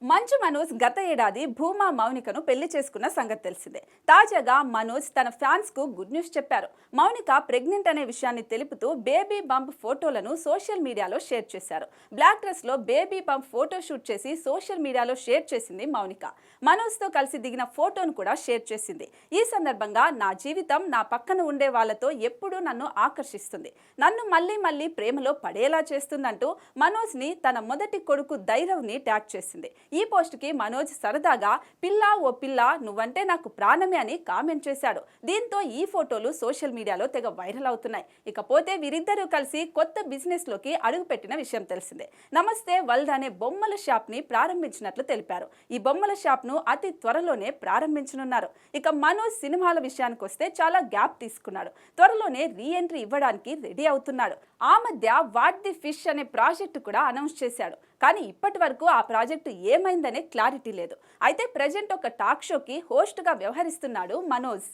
మంచు మనోజ్ గత ఏడాది భూమా మౌనికను పెళ్లి చేసుకున్న సంగతి తెలిసిందే. తాజాగా మనోజ్ తన ఫ్యాన్స్ కు గుడ్ న్యూస్ చెప్పారు. మౌనిక ప్రెగ్నెంట్ అనే విషయాన్ని తెలుపుతూ బేబీ బంప్ ఫోటోలను సోషల్ మీడియాలో షేర్ చేశారు. బ్లాక్ డ్రెస్ లో బేబీ బంప్ ఫోటో షూట్ చేసి సోషల్ మీడియాలో షేర్ చేసింది మౌనిక. మనోజ్ తో కలిసి దిగిన ఫోటోను కూడా షేర్ చేసింది. ఈ సందర్భంగా నా జీవితం నా పక్కన ఉండే వాళ్లతో ఎప్పుడూ నన్ను ఆకర్షిస్తుంది, నన్ను మళ్ళీ మళ్ళీ ప్రేమలో పడేలా చేస్తుందంటూ మనోజ్ ని తన మొదటి కొడుకు ధైర్యవ్ ని ట్యాగ్ చేసింది. ఈ పోస్ట్ కి మనోజ్ సరదాగా పిల్లా ఓ పిల్ల నువ్వంటే నాకు ప్రాణమే అని కామెంట్ చేశాడు. దీంతో ఈ ఫోటోలు సోషల్ మీడియాలో తెగ వైరల్ అవుతున్నాయి. ఇకపోతే వీరిద్దరూ కలిసి కొత్త బిజినెస్ లోకి అడుగుపెట్టిన విషయం తెలిసిందే. నమస్తే వరల్డ్ అనే బొమ్మల షాప్ ని ప్రారంభించినట్లు తెలిపారు. ఈ బొమ్మల షాప్ ను అతి త్వరలోనే ప్రారంభించనున్నారు. ఇక మనోజ్ సినిమాల విషయానికి వస్తే చాలా గ్యాప్ తీసుకున్నాడు. త్వరలోనే రీ ఎంట్రీ ఇవ్వడానికి రెడీ అవుతున్నాడు. ఆ మధ్య వాట్ ది ఫిష్ అనే ప్రాజెక్టు కూడా అనౌన్స్ చేశాడు. కానీ ఇప్పటి వరకు ఆ ప్రాజెక్టు ఏమైందనే క్లారిటీ లేదు. అయితే ప్రెజెంట్ ఒక టాక్ షోకి హోస్ట్ గా వ్యవహరిస్తున్నాడు మనోజ్.